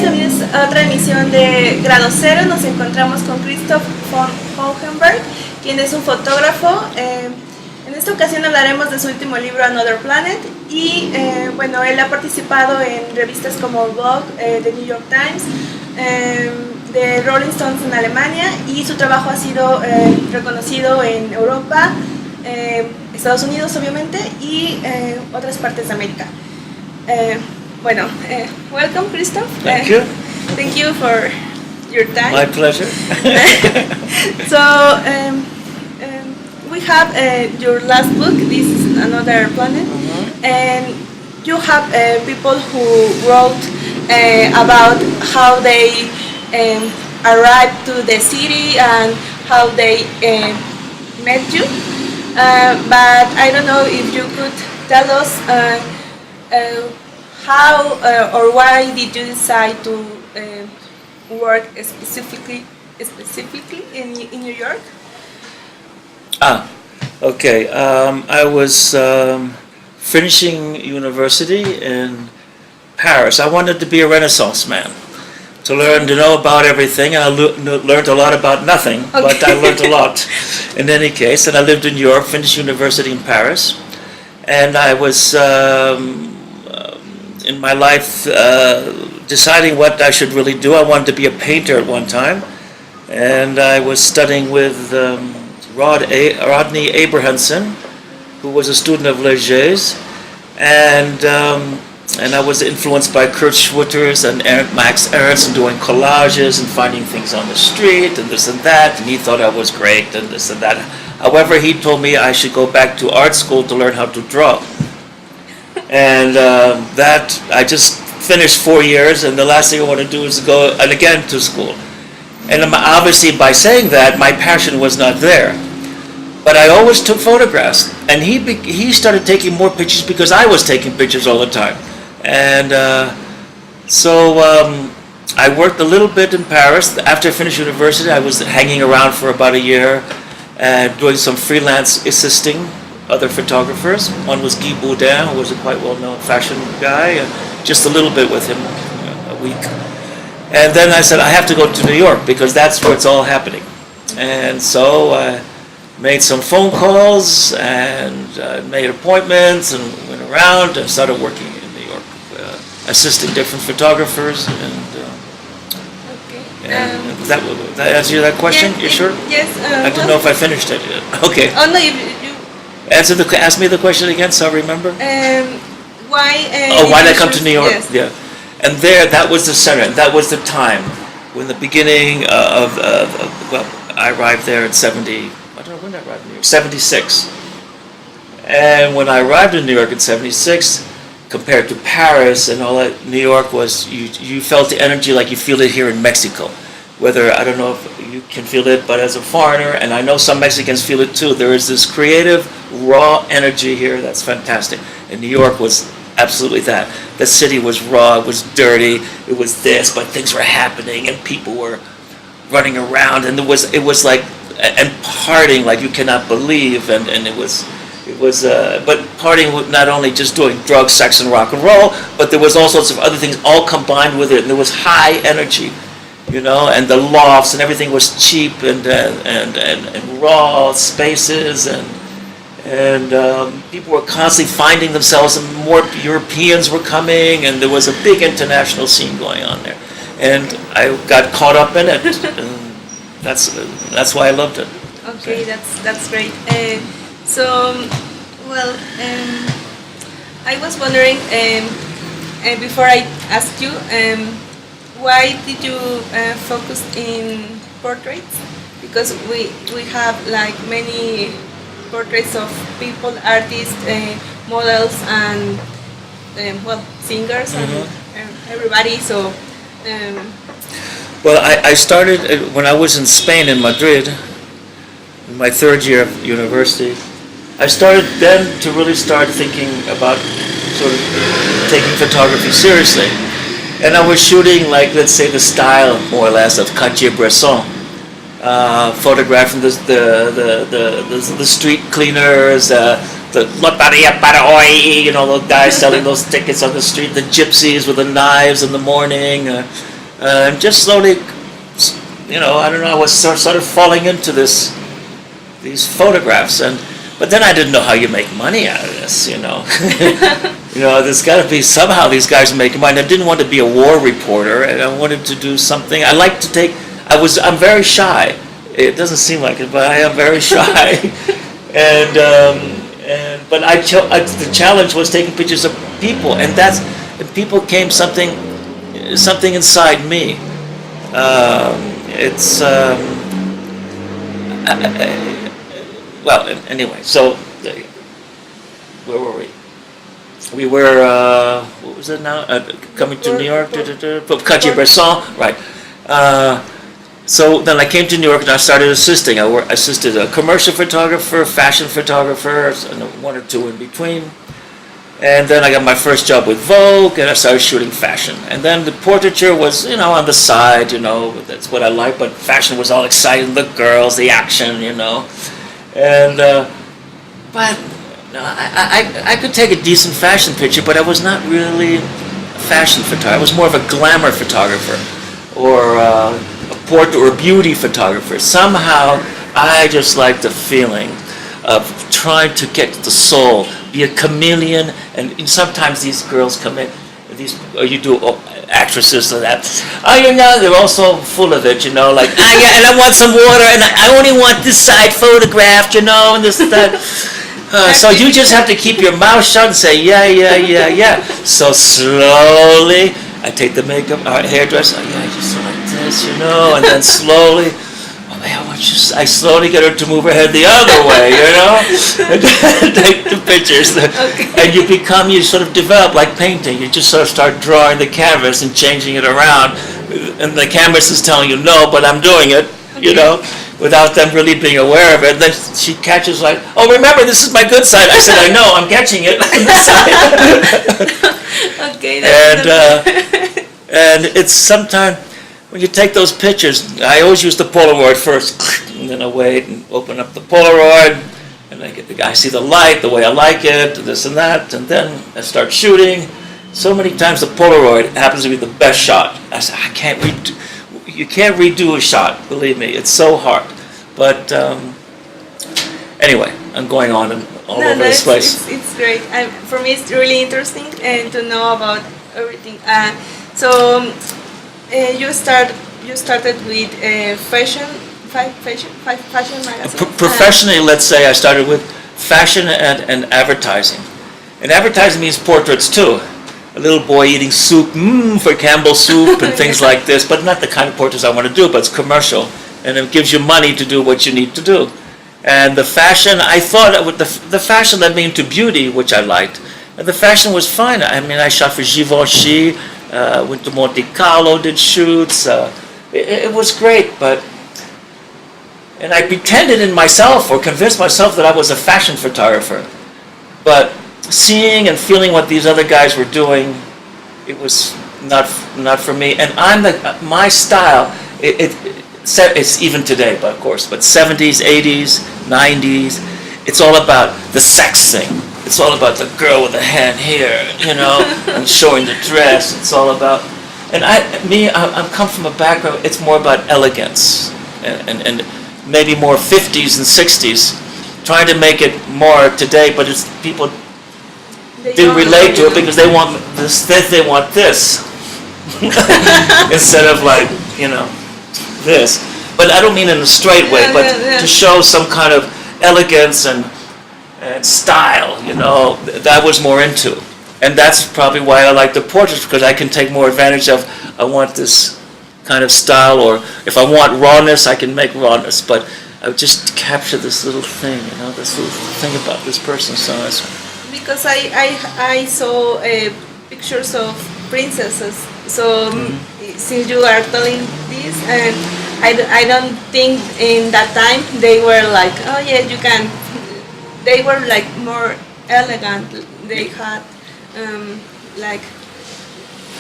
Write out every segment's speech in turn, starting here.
días, bienvenidos a otra emisión de Grado, Cero. Nos encontramos con Christophe von Hohenberg, quien es un fotógrafo. En esta ocasión hablaremos de su último libro, Another Planet, y bueno, él ha participado en revistas como Vogue, The New York Times, de Rolling Stones en Alemania, y su trabajo ha sido reconocido en Europa, Estados Unidos obviamente, y otras partes de América. Bueno, welcome, Christophe. Thank you. Thank you for your time. My pleasure. So, we have your last book, This is Another Planet, and you have people who wrote about how they arrived to the city and how they met you. But I don't know if you could tell us how or why did you decide to work specifically in New York? Okay. I was finishing university in Paris. I wanted to be a Renaissance man, to know about everything, and I learned a lot about nothing, okay. But I learned a lot in any case. And I lived in Europe, finished university in Paris, and I was in my life deciding what I should really do. I wanted to be a painter at one time, and I was studying with Rodney Abrahamson, who was a student of Leger's, and I was influenced by Kurt Schwitters and Max Ernst, and doing collages and finding things on the street and this and that, and he thought I was great and this and that. However, he told me I should go back to art school to learn how to draw. And that I just finished 4 years, and the last thing I want to do is go and again to school. And obviously, by saying that, my passion was not there. But I always took photographs, and he started taking more pictures because I was taking pictures all the time. And so I worked a little bit in Paris. After I finished university, I was hanging around for about a year, doing some freelance assisting other photographers. One was Guy Boudin, who was a quite well-known fashion guy, just a little bit with him a week. And then I said, I have to go to New York because that's where it's all happening. And so I made some phone calls and made appointments and went around and started working in New York, assisting different photographers. And that answer that question? Yes, you sure? Yes. I didn't know if I finished it yet. Okay. Oh no, you Ask me the question again, so I remember. Why? Why did I come to New York? Yes. Yeah, and there, that was the center. That was the time when the beginning of well, I arrived there in 70. I don't know when I arrived in New York. 76. And when I arrived in New York in 76, compared to Paris and all that, New York was you felt the energy like you feel it here in Mexico. Whether, I don't know if you can feel it, but as a foreigner, and I know some Mexicans feel it too, there is this creative, raw energy here that's fantastic. And New York was absolutely that. The city was raw, it was dirty, it was this, but things were happening, and people were running around, and it was like, and partying like you cannot believe, and it was, but partying with not only just doing drugs, sex, and rock and roll, but there was all sorts of other things all combined with it, and there was high energy. You know, and the lofts and everything was cheap and raw spaces, and people were constantly finding themselves, and more Europeans were coming, and there was a big international scene going on there, and I got caught up in it, and that's why I loved it. Okay, that's great. So, well, I was wondering, before I ask you. Why did you focus in portraits? Because we have like many portraits of people, artists, models, and well, singers, and everybody. So. Well, I started when I was in Spain, in Madrid, in my third year of university. I started then to really start thinking about sort of taking photography seriously. And I was shooting, like, let's say, the style, more or less, of Cartier-Bresson, photographing the street cleaners, the loteria para hoy, you know, those guys selling those tickets on the street, the gypsies with the knives in the morning, And just slowly, I don't know, I was sort of falling into these photographs, but then I didn't know how you make money out of this, There's got to be somehow these guys are making money. I didn't want to be a war reporter, and I wanted to do something. I like to I'm very shy. It doesn't seem like it, but I am very shy. But the challenge was taking pictures of people, and people came something inside me. Well, anyway, so where were we? We were, what was it now? Coming to New York, Cartier-Bresson, right. So then I came to New York and I started assisting. I assisted a commercial photographer, fashion photographer, and one or two in between. And then I got my first job with Vogue, and I started shooting fashion. And then the portraiture was, on the side, that's what I like, but fashion was all exciting, the girls, the action, And, but I could take a decent fashion picture, but I was not really a fashion photographer. I was more of a glamour photographer, or a portrait or beauty photographer. Somehow, I just like the feeling of trying to get the soul, be a chameleon, and sometimes these girls come in, actresses and that. They're all so full of it, like, yeah, and I want some water, and I only want this side photographed, and this and that. So you just have to keep your mouth shut and say, yeah. So slowly, I take the makeup, hairdresser, I just like this, and then slowly, I slowly get her to move her head the other way, and take the pictures. Okay. And you sort of develop like painting. You just sort of start drawing the canvas and changing it around. And the canvas is telling you no, but I'm doing it, without them really being aware of it. And then she catches like, oh, remember, this is my good side. I said, I know, I'm catching it. Okay. And it's sometimes, when you take those pictures, I always use the Polaroid first, and then I wait and open up the Polaroid, and I see the light, the way I like it, this and that, and then I start shooting. So many times the Polaroid happens to be the best shot. I say, you can't redo a shot, believe me, it's so hard. But anyway, I'm going on all over this place. It's great. For me, it's really interesting to know about everything. You started with fashion magazine. Professionally, let's say I started with fashion and advertising. And advertising means portraits too. A little boy eating soup, for Campbell soup and things like this, but not the kind of portraits I want to do, but it's commercial. And it gives you money to do what you need to do. And the fashion, I thought the fashion led me into beauty, which I liked. And the fashion was fun. I mean, I shot for Givenchy, went to Monte Carlo, did shoots. It was great, and I pretended in myself or convinced myself that I was a fashion photographer. But seeing and feeling what these other guys were doing, it was not for me. And my style, it's even today, but of course, but 70s, 80s, 90s, it's all about the sex thing. It's all about the girl with the hand here, and showing the dress. It's all about, and I come from a background. It's more about elegance, and maybe more 50s and 60s, trying to make it more today. But it's people didn't relate to it because they want this. They want this instead of like this. But I don't mean in a straight way, but to show some kind of elegance and style, that was more into. And that's probably why I like the portraits, because I can take more advantage of, I want this kind of style, or if I want rawness, I can make rawness, but I would just capture this little thing, this little thing about this person. So that's because I saw pictures of princesses, so since you are telling this, and I don't think in that time they were like, oh yeah, you can. They were like more elegant. They had like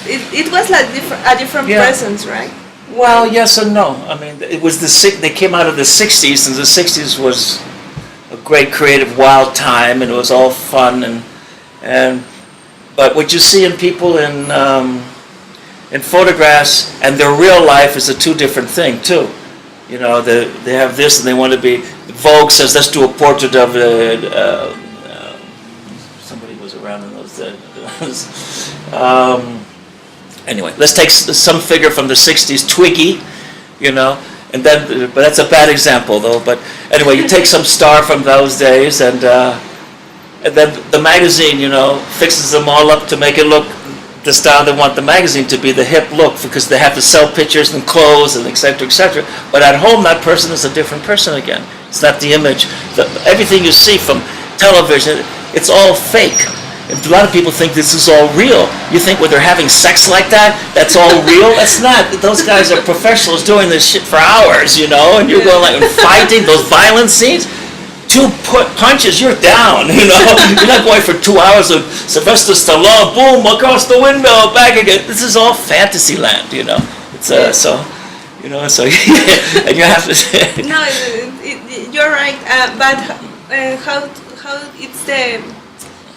it was like a different presence, right? Well, yes and no. I mean, it was they came out of the 60s, and the 60s was a great creative wild time, and it was all fun and but what you see in people in in photographs and their real life is a two different thing too. You know, they have this and they want to be. Vogue says, let's do a portrait of somebody was around in those days. Anyway, let's take some figure from the 60s, Twiggy, you know, and then, but that's a bad example though, but anyway, you take some star from those days and then the magazine, you know, fixes them all up to make it look the style they want the magazine to be, the hip look, because they have to sell pictures and clothes and et cetera, but at home that person is a different person again. It's not the image. Everything you see from television, it's all fake. A lot of people think this is all real. You think when they're having sex like that, that's all real? That's not. Those guys are professionals doing this shit for hours, you know, and you're going like fighting, those violent scenes. 2 punches, you're down, you know. You're not going for 2 hours of Sylvester Stallone, boom, across the window, back again. This is all fantasy land, you know. It's so, you know, so, and you have to No, you're right, but how it's the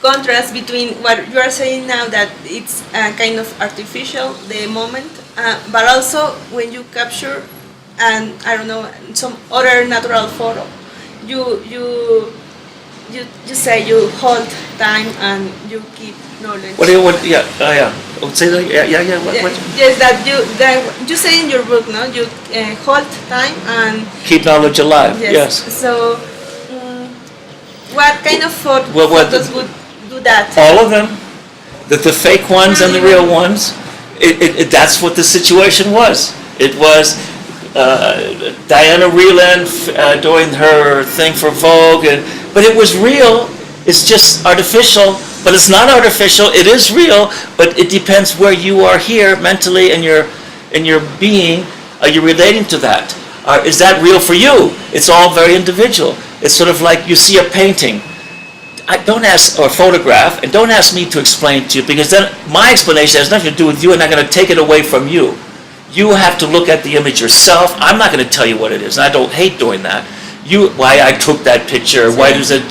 contrast between what you are saying now, that it's kind of artificial, the moment, but also when you capture, and I don't know, some other natural photo, you say you hold time and you keep knowledge. What do you want? Yeah, yeah. Oh, say that. Yeah. What? Yes, that you say in your book, no? You hold time and keep knowledge alive. Yes. So, what kind of photos would do that? All of them, the fake ones and the real ones. That's what the situation was. It was Diana Vreeland doing her thing for Vogue, but it was real. It's just artificial, but it's not artificial. It is real, but it depends where you are here mentally in your being. Are you relating to that? Is that real for you? It's all very individual. It's sort of like you see a painting. Don't ask, or photograph, and don't ask me to explain to you, because then my explanation has nothing to do with you, and I'm going to take it away from you. You have to look at the image yourself. I'm not going to tell you what it is, and I don't hate doing that. Why I took that picture, why does it,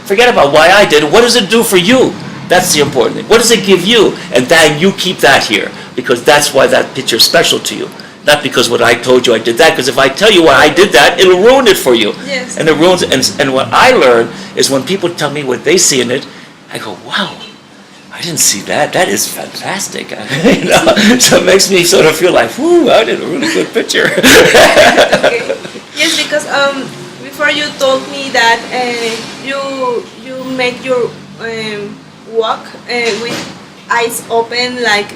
forget about why I did it, what does it do for you? That's the important thing. What does it give you? And then you keep that here, because that's why that picture is special to you. Not because what I told you I did that, because if I tell you why I did that, it'll ruin it for you. Yes. And it ruins it. And what I learn is when people tell me what they see in it, I go, wow, I didn't see that. That is fantastic. You know? So it makes me sort of feel like, whoo, I did a really good picture. Okay. Yes, because before you told me that you make your walk with eyes open, like.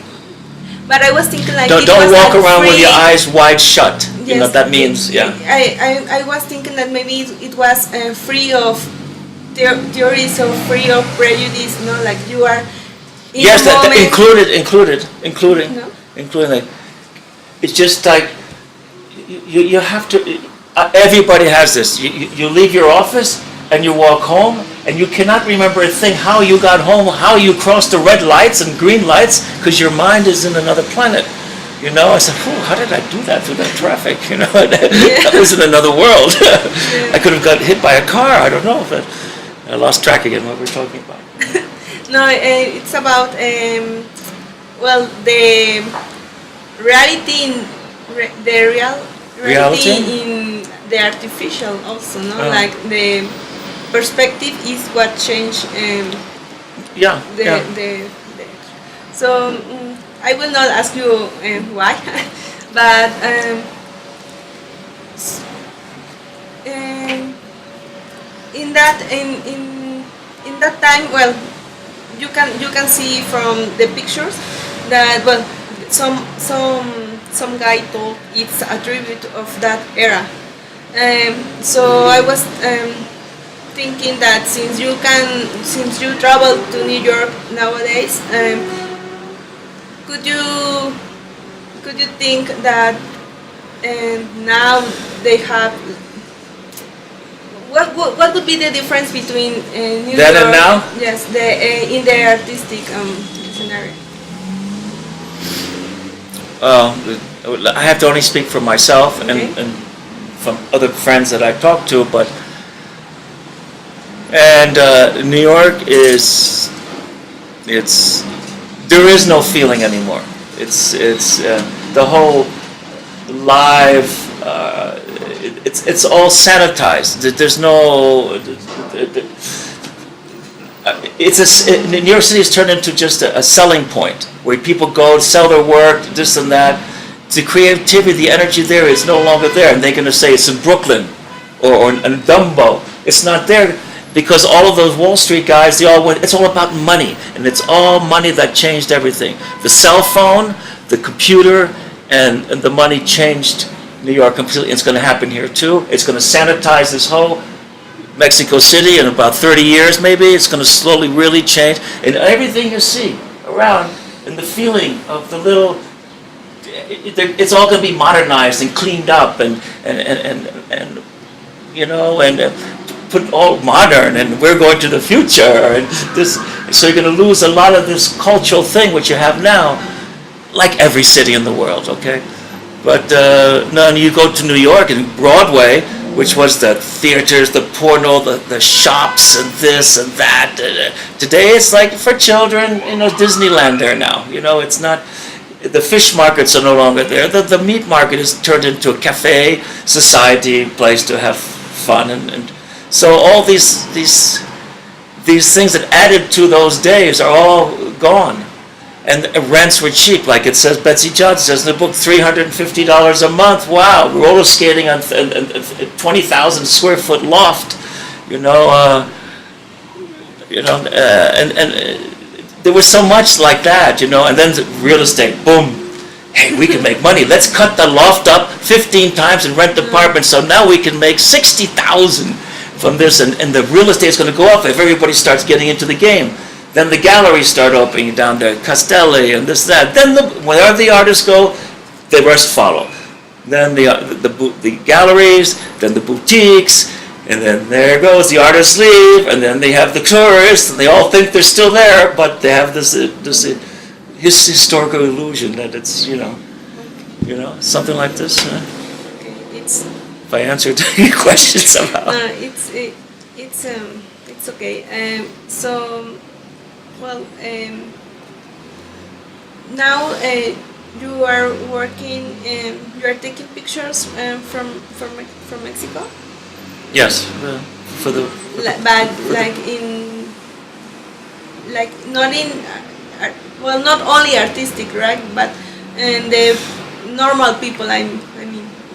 But I was thinking like don't walk around with your eyes wide shut. Yes, you know that means, yeah. I was thinking that maybe it was free of theories, or free of prejudice. No, like you are. Yes, that including. No? Including. Like, it's just like you have to. Everybody has this. You leave your office and you walk home, and you cannot remember a thing, how you got home, how you crossed the red lights and green lights, because your mind is in another planet. You know, I said, how did I do that through that traffic? You know, that was in another world. I could have got hit by a car, I don't know, but I lost track again what we're talking about. No, it's about, the reality reality in the artificial also, no? Like the perspective is what changed so I will not ask you why, but in that time, well, you can see from the pictures that, well, some guy told it's a tribute of that era. So I was thinking that since you travel to New York nowadays, could you think that now they have, what would be the difference between New then York and now? Yes, in the artistic scenario. I have to only speak for myself, okay. and from other friends that I've talked to, but New York there is no feeling anymore. It's the whole live. It's all sanitized. There's no. New York City has turned into just a selling point where people go sell their work, this and that. The creativity, the energy there is no longer there, and they're going to say it's in Brooklyn or in Dumbo. It's not there because all of those Wall Street guys, they all went. It's all about money, and it's all money that changed everything. The cell phone, the computer, and the money changed New York completely. It's going to happen here too. It's going to sanitize this whole Mexico City in about 30 years maybe. It's going to slowly really change. And everything you see around and the feeling of the little, it's all going to be modernized and cleaned up and you know, and put all modern, and we're going to the future. And this, so you're going to lose a lot of this cultural thing which you have now, like every city in the world, okay? But no, you go to New York and Broadway, which was the theaters, the porno, the shops, and this and that. Today it's like for children, you know, Disneyland there now. You know, it's not, the fish markets are no longer there. The meat market is turned into a cafe, society, place to have fun. And so all these things that added to those days are all gone. And rents were cheap, like it says, Betsy Johnson says in the book, $350 a month. Wow, roller skating on 20,000 square foot loft, you know, and there was so much like that, you know. And then real estate, boom. Hey, we can make money. Let's cut the loft up 15 times and rent apartments. So now we can make 60,000 from this, and the real estate is going to go up if everybody starts getting into the game. Then the galleries start opening down there, Castelli and this, that. Then wherever the artists go, the rest follow. Then the galleries, then the boutiques, and then there goes, the artists leave, and then they have the tourists, and they all think they're still there, but they have this historical illusion that it's, you know, something like this. Okay, it's. If I answered your question somehow. No, it's okay. So. Well, now you are working. You are taking pictures from Mexico. Yes, for the. But not in. Well, not only artistic, right? But the normal people. I mean,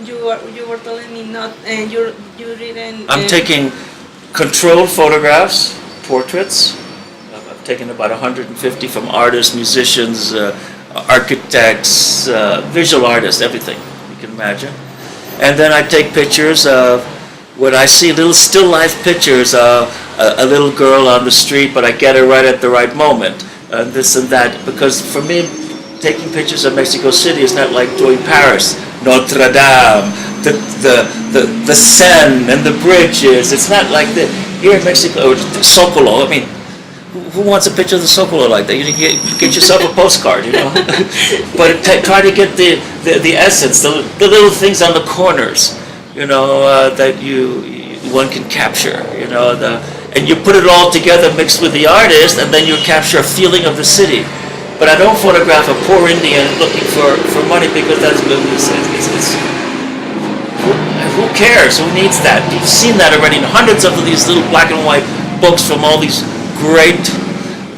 you were telling me not. You didn't. I'm taking controlled photographs, portraits. Taken about 150 from artists, musicians, architects, visual artists, everything you can imagine. And then I take pictures of when I see little still life pictures of a little girl on the street, but I get her right at the right moment, this and that. Because for me, taking pictures of Mexico City is not like doing Paris, Notre Dame, the Seine and the bridges. It's not like here in Mexico, Zocalo. I mean, who wants a picture of the Zocalo like that? You get yourself a postcard, you know. But try to get the essence, the little things on the corners, you know, that one can capture, you know. And you put it all together, mixed with the artist, and then you capture a feeling of the city. But I don't photograph a poor Indian looking for money, because that's who cares? Who needs that? You've seen that already in hundreds of these little black and white books from all these great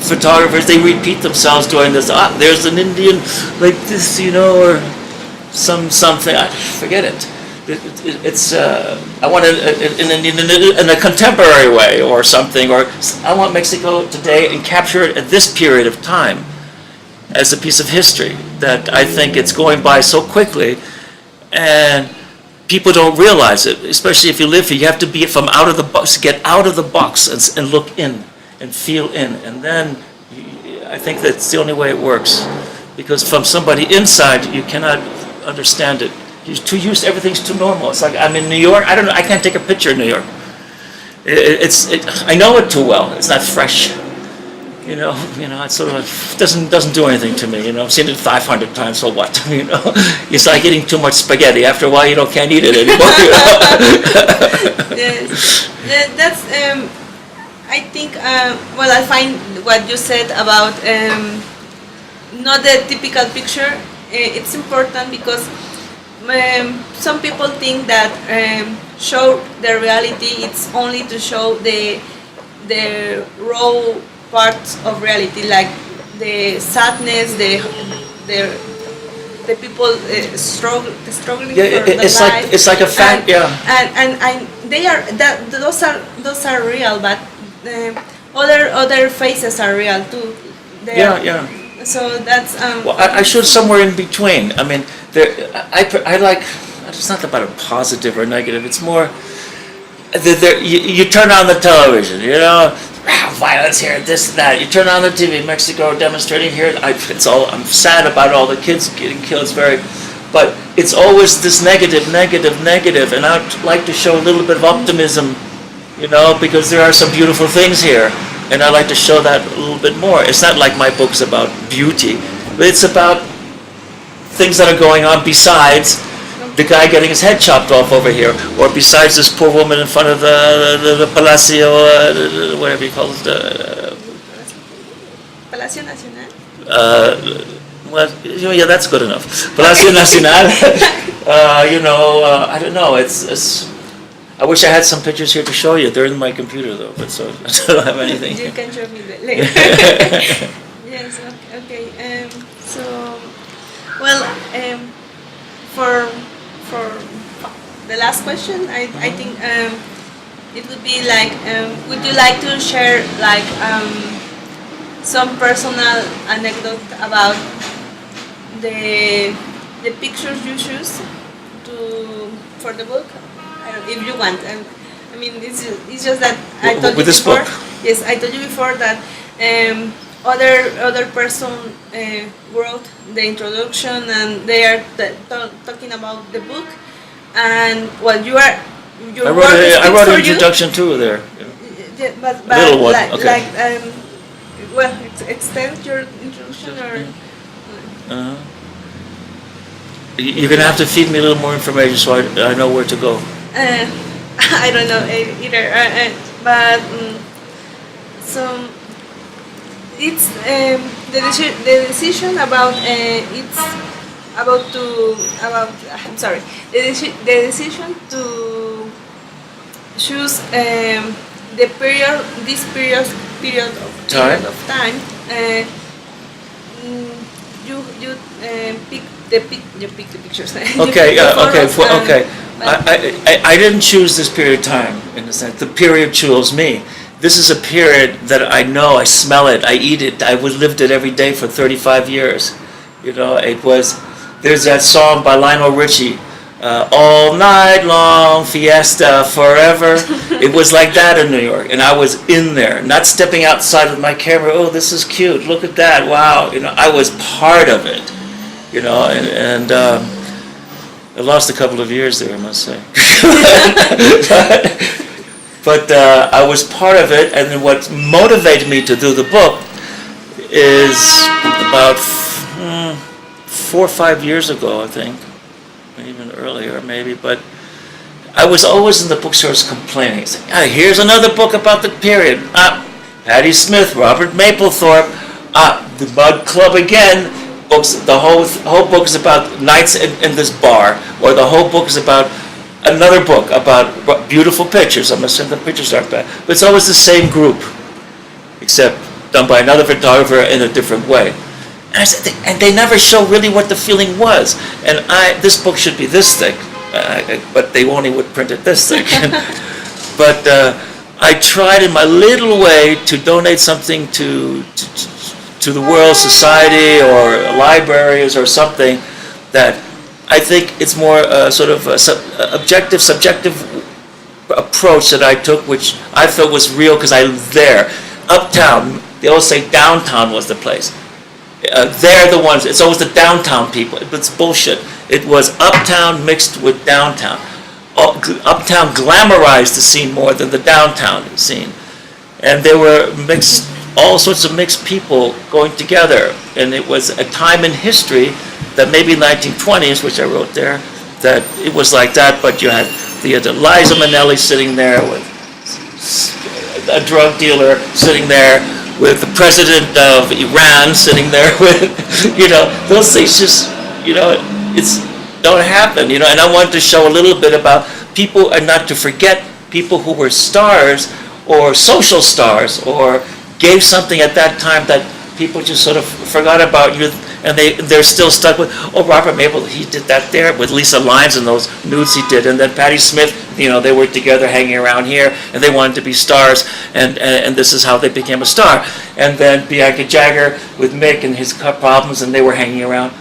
photographers. They repeat themselves doing this. There's an Indian like this, you know, or something. Forget it. It's I want it in a contemporary way or something. Or I want Mexico today and capture it at this period of time as a piece of history that I think it's going by so quickly, and people don't realize it. Especially if you live here, you have to be from out of the box. Get out of the box and look in. And feel in, and then I think that's the only way it works, because from somebody inside you cannot understand it. You're too used. Everything's too normal. It's like I'm in New York. I don't know. I can't take a picture in New York. I know it too well. It's not fresh. You know. It sort of doesn't do anything to me. You know, I've seen it 500 times. So what? You know, it's like eating too much spaghetti. After a while, you can't eat it anymore. Yes, that's. I think, well, I find what you said about not the typical picture. It's important because some people think that show the reality, it's only to show the raw parts of reality, like the sadness, the people struggling for the life. It's like a fact, And they are those are real, but other faces are real too. Yeah. So that's Well, I showed somewhere in between. I mean, I like. It's not about a positive or negative. It's more. You turn on the television, violence here, this and that. You turn on the TV, Mexico demonstrating here. I'm sad about all the kids getting killed. But it's always this negative, and I'd like to show a little bit of optimism, because there are some beautiful things here, and I like to show that a little bit more. It's not like my book's about beauty, but it's about things that are going on besides the guy getting his head chopped off over here, or besides this poor woman in front of the Palacio, whatever you call it. Palacio Nacional. Well, yeah, that's good enough. Palacio Nacional. I don't know. It's. I wish I had some pictures here to show you. They're in my computer though, but so I don't have anything. You can show me that later. Yes. Okay. For the last question, I think it would be like, would you like to share like some personal anecdote about the pictures you choose for the book? If you want, I mean, it's just that I told you before. Yes, I told you before that other person wrote the introduction, and they are talking about the book, and I wrote an introduction too there. Yeah, but little one. extend your introduction or. You're gonna have to feed me a little more information so I know where to go. I don't know either, but so it's the decision about the decision to choose this period of time. You pick the pictures. Okay. I didn't choose this period of time, in a sense. The period chose me. This is a period that I know, I smell it, I eat it, I lived it every day for 35 years. There's that song by Lionel Richie, all night long, fiesta, forever. It was like that in New York, and I was in there, not stepping outside with my camera, oh, this is cute, look at that, wow. I was part of it, and I lost a couple of years there, I must say. but I was part of it, and then what motivated me to do the book is about 4 or 5 years ago, I think, even earlier maybe, but I was always in the bookstores complaining, saying, here's another book about the period. Patti Smith, Robert Mapplethorpe, the Mud Club again. Books. The whole book is about nights in this bar, or the whole book is about another book about beautiful pictures. I'm not saying the pictures aren't bad, but it's always the same group, except done by another photographer in a different way. And they never show really what the feeling was. And this book should be this thick, but they only would print it this thick. But I tried in my little way to donate something to the world, society, or libraries, or something that I think it's more sort of a subjective approach that I took, which I felt was real because I lived there. Uptown, they always say downtown was the place. They're the ones, it's always the downtown people. It's bullshit. It was uptown mixed with downtown. Uptown glamorized the scene more than the downtown scene. And there were all sorts of mixed people going together, and it was a time in history that maybe 1920s, which I wrote there, that it was like that, but you had Liza Minnelli sitting there with a drug dealer sitting there with the president of Iran sitting there with, those things just, it's don't happen, and I wanted to show a little bit about people and not to forget people who were stars or social stars or gave something at that time that people just sort of forgot about you, and they're still stuck with, Robert Mapple, he did that there with Lisa Lyons and those nudes he did, and then Patti Smith, they were together hanging around here, and they wanted to be stars, and this is how they became a star. And then Bianca Jagger with Mick and his problems, and they were hanging around.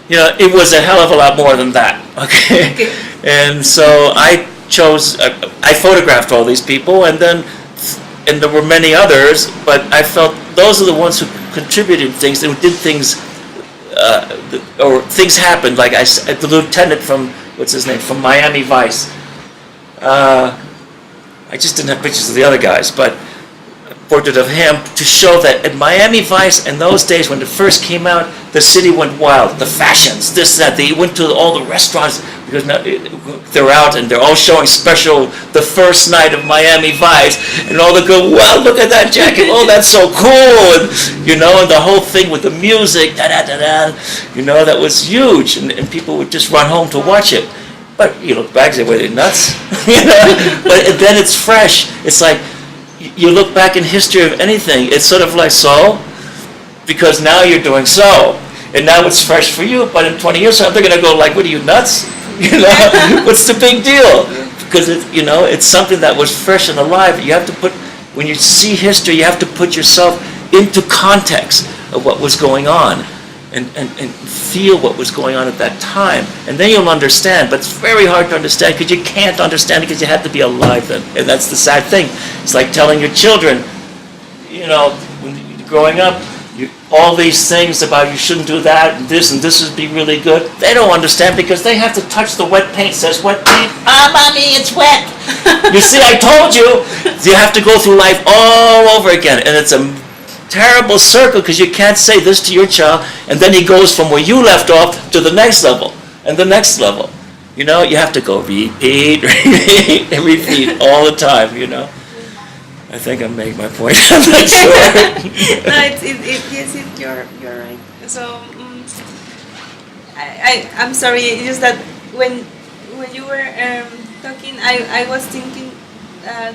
It was a hell of a lot more than that, okay? And so I photographed all these people, and there were many others, but I felt those are the ones who contributed things, who did things, or things happened, like the lieutenant from, from Miami Vice. I just didn't have pictures of the other guys, but a portrait of him to show that at Miami Vice in those days when it first came out, the city went wild. The fashions, this, that. They went to all the restaurants because now they're out and they're all showing special the first night of Miami Vice, and all the go, wow, look at that jacket. Oh, that's so cool, and the whole thing with the music, that was huge, and people would just run home to watch it. But you look back and say, were they nuts? But then it's fresh. It's like you look back in history of anything. It's sort of like so, because now you're doing so, and now it's fresh for you. But in 20 years, they're going to go like, "What are you nuts? What's the big deal?" Because it's something that was fresh and alive. You have to when you see history, you have to put yourself into context of what was going on, and feel what was going on at that time, and then you'll understand. But it's very hard to understand because you can't understand because you had to be alive then, and that's the sad thing. It's like telling your children, when you're growing up, all these things about you shouldn't do that, and this would be really good. They don't understand because they have to touch the wet paint. It says wet paint. Mommy, it's wet. You see, I told you. You have to go through life all over again, and it's a terrible circle because you can't say this to your child, and then he goes from where you left off to the next level and the next level. You have to go repeat, and repeat all the time. I think I'm making my point. I'm not sure. No, yes, you're right. So I'm sorry. It's just that when you were talking, I was thinking that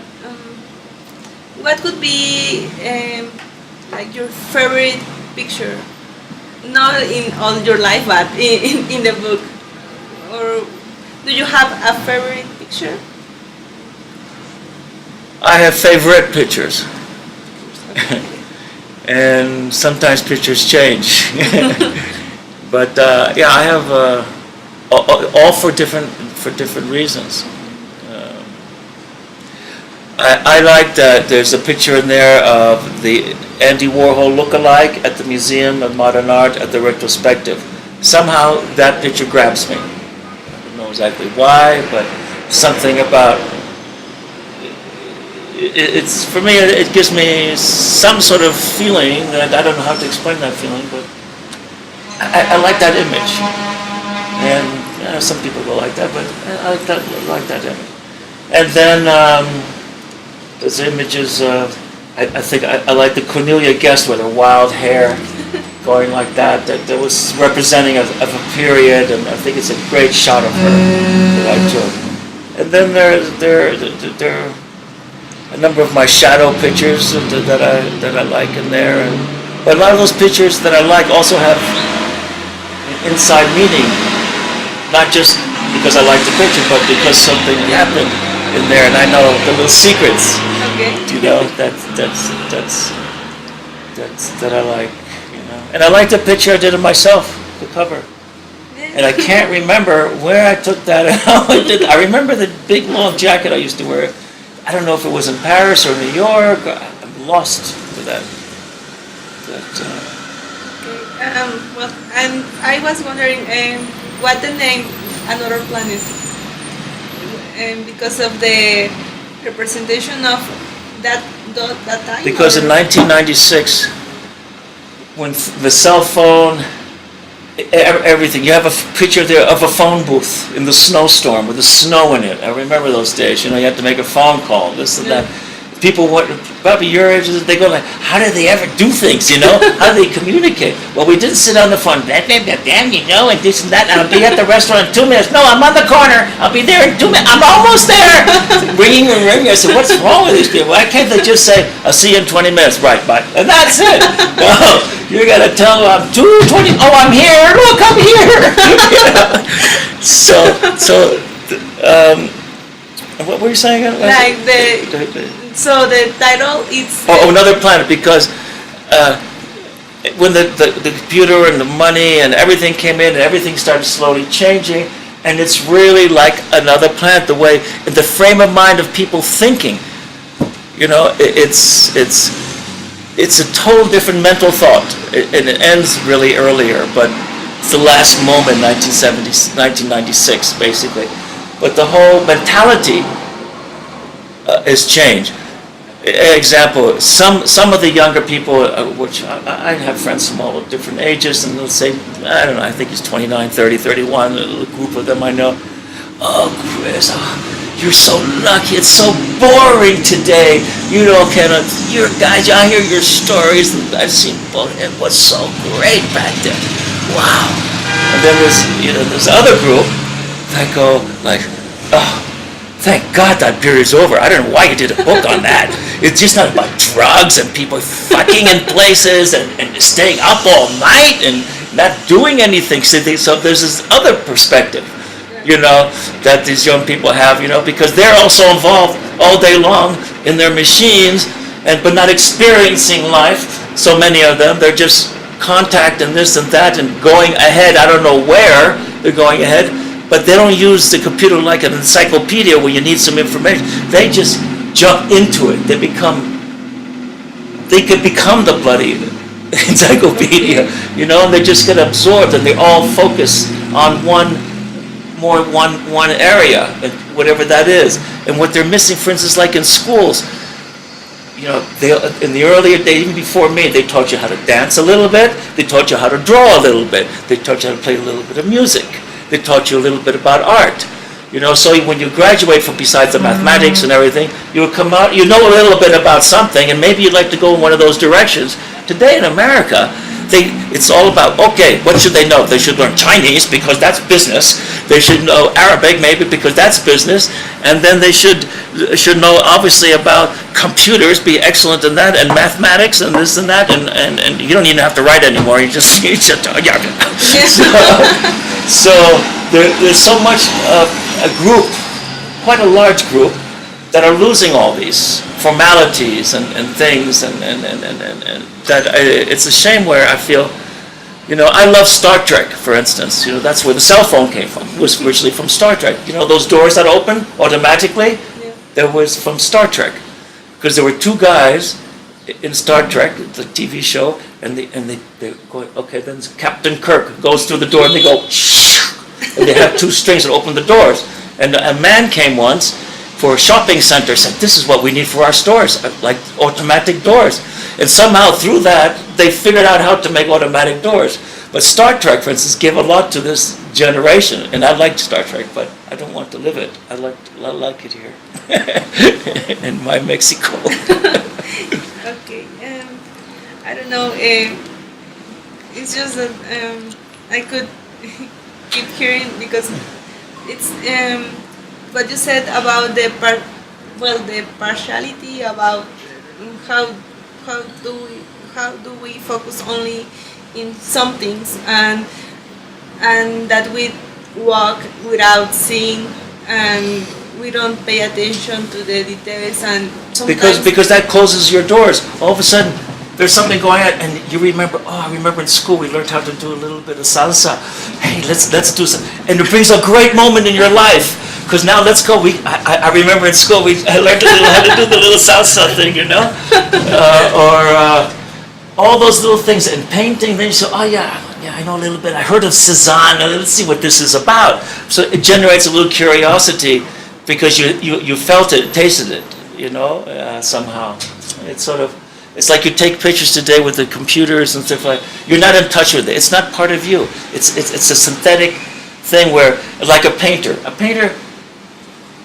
what could be like your favorite picture, not in all your life, but in the book, or do you have a favorite picture? I have favorite pictures, and sometimes pictures change. But I have all for different reasons. I like that there's a picture in there of the Andy Warhol look-alike at the Museum of Modern Art at the retrospective. Somehow that picture grabs me. I don't know exactly why, but something about it's for me. It gives me some sort of feeling that I don't know how to explain that feeling, but I like that image. And some people go like that, but I like that image. And then there's images. I think I like the Cornelia Guest with her wild hair going like that. That was representing of a period, and I think it's a great shot of her that I took. And then there are a number of my shadow pictures that I like in there. But a lot of those pictures that I like also have an inside meaning, not just because I like the picture, but because something happened in there, and I know the little secrets. Okay. That I like, And I like the picture I did of myself, the cover. And I can't remember where I took that and how I did. I remember the big long jacket I used to wear. I don't know if it was in Paris or New York. I'm lost to that. Well, and I was wondering what the name Another Planet, because of the representation of that time. Because in 1996, when the cell phone, everything, you have a picture there of a phone booth in the snowstorm with the snow in it. I remember those days. You had to make a phone call, this and that. people probably your age, they go like, how do they ever do things, you know? How do they communicate? Well, we didn't sit on the phone, damn, you know, and this and that, and I'll be at the restaurant in 2 minutes. No, I'm on the corner. I'll be there in 2 minutes. I'm almost there. Ringing. I said, what's wrong with these people? Why can't they just say, I'll see you in 20 minutes, right, bye. And that's it. No, you got to tell them, I'm 2:20. Oh, I'm here. Look, I'm here. What were you saying? Like so the title is... Another planet, because when the computer and the money and everything came in and everything started slowly changing, and it's really like another planet, the way, the frame of mind of people thinking, you know, it's a total different mental thought, and it ends really earlier, but it's the last moment, 1996, basically. But the whole mentality has changed. Example, some of the younger people, which I have friends from all different ages, and they'll say, I don't know, I think he's 29, 30, 31, a group of them I know. Oh, Chris, you're so lucky, it's so boring today. You don't cannot, your guys, I hear your stories, I've seen both, it was so great back then. Wow. And then there's this other group that go like, oh, thank God that period's over. I don't know why you did a book on that. It's just not about drugs and people fucking in places and staying up all night and not doing anything. So there's this other perspective, you know, that these young people have, you know, because they're also involved all day long in their machines, but not experiencing life. So many of them, they're just contact and this and that and going ahead. I don't know where they're going ahead. But they don't use the computer like an encyclopedia where you need some information. They just jump into it. They could become the bloody encyclopedia, you know, and they just get absorbed and they all focus on one area, whatever that is. And what they're missing, for instance, like in schools, you know, in the earlier days, even before me, they taught you how to dance a little bit. They taught you how to draw a little bit. They taught you how to play a little bit of music. They taught you a little bit about art, you know, so when you graduate from besides the mathematics and everything, you'll come out, you know a little bit about something, and maybe you'd like to go in one of those directions. Today in America, it's all about, okay, what should they know? They should learn Chinese because that's business. They should know Arabic maybe because that's business, and then they should know obviously about computers, be excellent in that, and mathematics and this and that, and you don't even have to write anymore. You just So there's so much a group, quite a large group, that are losing all these formalities and things, and that it's a shame where I feel, you know, I love Star Trek, for instance. You know, that's where the cell phone came from. It was originally from Star Trek. You know, those doors that open automatically, that was from Star Trek, because there were two guys in Star Trek, the TV show, and they're going, okay, then Captain Kirk goes through the door and they go, and they have two strings that open the doors. And a man came once for a shopping center, said, this is what we need for our stores, like automatic doors. And somehow through that, they figured out how to make automatic doors. But Star Trek, for instance, gave a lot to this generation. And I liked Star Trek, but I don't want to live it. I like it here in my Mexico. Okay, I don't know, it's just that I could keep hearing, because it's what you said about the partiality, about how do we focus only in some things, and that we walk without seeing, and we don't pay attention to the details, and sometimes because that closes your doors. All of a sudden there's something going on, and you remember, I remember in school we learned how to do a little bit of salsa. Hey, let's do some, and it brings a great moment in your life, because now let's go. I remember in school I learned how to do the little salsa thing, you know, or all those little things. And painting, then you say, oh yeah, I know a little bit. I heard of Cézanne. Let's see what this is about. So it generates a little curiosity because you felt it, tasted it, you know, somehow. It's sort of. It's like you take pictures today with the computers and stuff like. You're not in touch with it. It's not part of you. It's a synthetic thing where, like a painter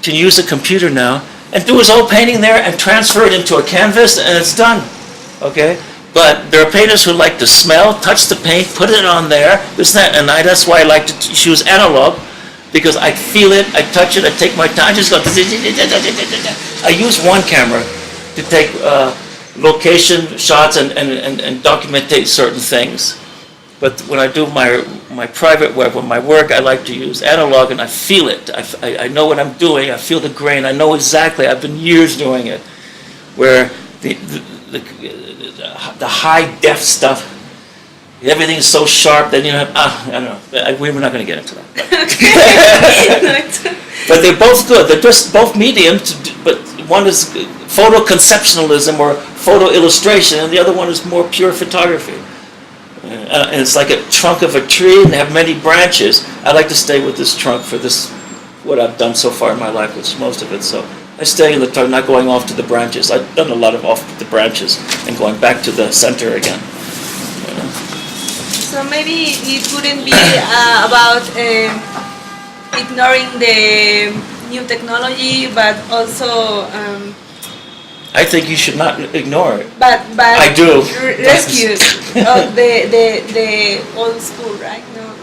can use a computer now and do his old painting there and transfer it into a canvas, and it's done. Okay? But there are painters who like to smell, touch the paint, put it on there, this, that, and that's why I like to choose analog, because I feel it, I touch it, I take my time, I just go, I use one camera to take location shots and document certain things. But when I do my private work, or my work, I like to use analog, and I feel it. I know what I'm doing, I feel the grain, I know exactly, I've been years doing it. Where the high def stuff, everything's so sharp that you know, I don't know, we're not going to get into that. But they're both good. They're just both mediums, but one is photo conceptualism or photo illustration, and the other one is more pure photography. And it's like a trunk of a tree, and they have many branches. I like to stay with this trunk for this, what I've done so far in my life, which is most of it. So I stay in the trunk, not going off to the branches. I've done a lot of off the branches and going back to the center again. You know? So maybe it wouldn't be about ignoring the new technology, but also I think you should not ignore it. but I do. Rescue the old school, right? No,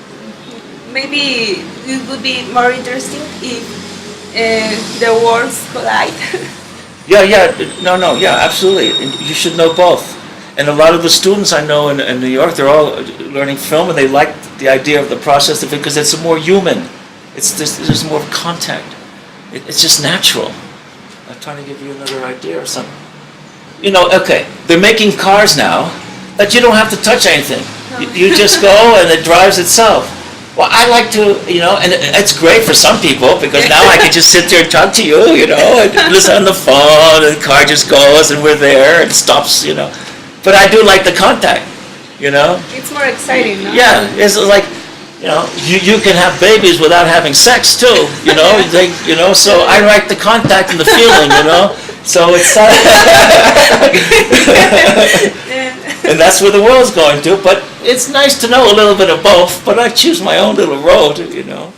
maybe it would be more interesting if the worlds collide. Yeah, absolutely. And you should know both. And a lot of the students I know in New York, they're all learning film, and they like the idea of the process of it because it's more human. There's more contact. It's just natural. I'm trying to give you another idea or something. You know, okay, they're making cars now that you don't have to touch anything. You just go and it drives itself. Well, I like to, you know, and it's great for some people because now I can just sit there and talk to you, you know, and listen on the phone, and the car just goes and we're there and stops, you know. But I do like the contact, you know. It's more exciting, no? Yeah, it's like, you know, you can have babies without having sex too, you know. So I like the contact and the feeling, you know. So it's and that's where the world's going to. But it's nice to know a little bit of both. But I choose my own little road, you know.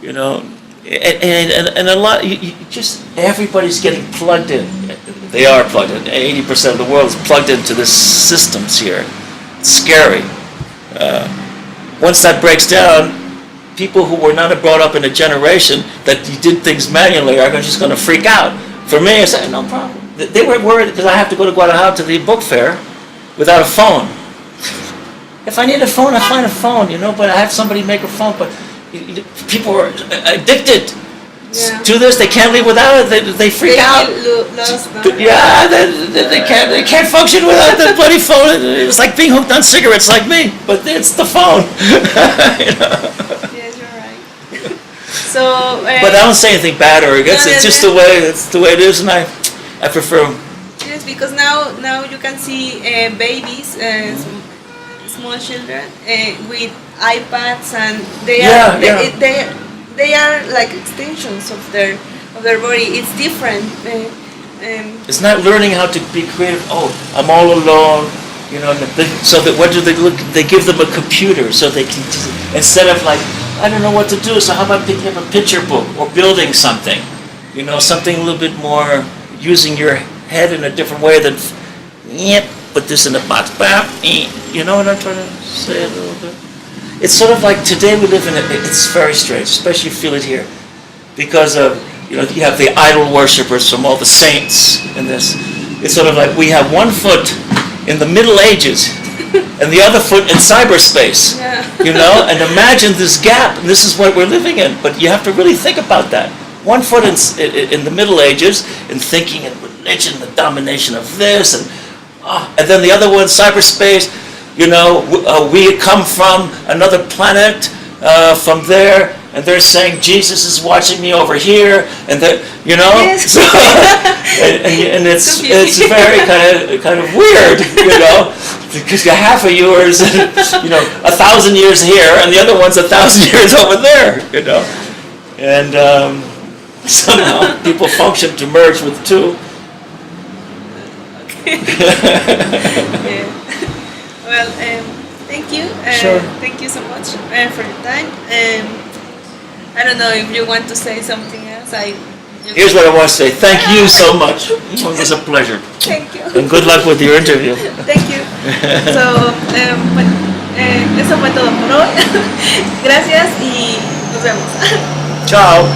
And a lot, just everybody's getting plugged in. They are plugged in. 80% of the world is plugged into this systems here. It's scary. Once that breaks down, people who were not brought up in a generation that you did things manually are just going to freak out. For me, I said, no problem. They were worried because I have to go to Guadalajara to the book fair without a phone. If I need a phone, I find a phone, you know, but I have somebody make a phone. But people are addicted to this. They can't live without it. They freak out. Yeah, they can't function without the bloody phone. It's like being hooked on cigarettes, like me, but it's the phone. You know? Yes, you're right. So, but I don't say anything bad or against it. It's just the way it is, and I prefer. Yes, because now you can see babies, small children with iPads, and they are like extensions of their body. It's different. It's not learning how to be creative. Oh, I'm all alone, you know. So that what do they look? They give them a computer so they can, instead of like, I don't know what to do. So how about picking up a picture book or building something? You know, something a little bit more using your head in a different way than, put this in a box. You know what I'm trying to say a little bit? It's sort of like today we live in it's very strange, especially you feel it here. Because of, you know, you have the idol worshippers from all the saints in this. It's sort of like we have one foot in the Middle Ages and the other foot in cyberspace. Yeah. You know, and imagine this gap, and this is what we're living in. But you have to really think about that. One foot in the Middle Ages, in thinking and religion, the domination of this, and then the other one, cyberspace. You know, we come from another planet, from there, and they're saying Jesus is watching me over here, and that, you know, yes. so, and it's very kind of weird, you know, because half of you is, you know, 1,000 years here, and the other one's 1,000 years over there, you know, and somehow people function to merge with two. Yeah. Well, thank you. Sure. Thank you so much for your time. I don't know if you want to say something else. Here's what I want to say. Thank you so much. It was a pleasure. Thank you. And good luck with your interview. Thank you. So, bueno, eso fue todo por hoy. Gracias y nos vemos. Ciao.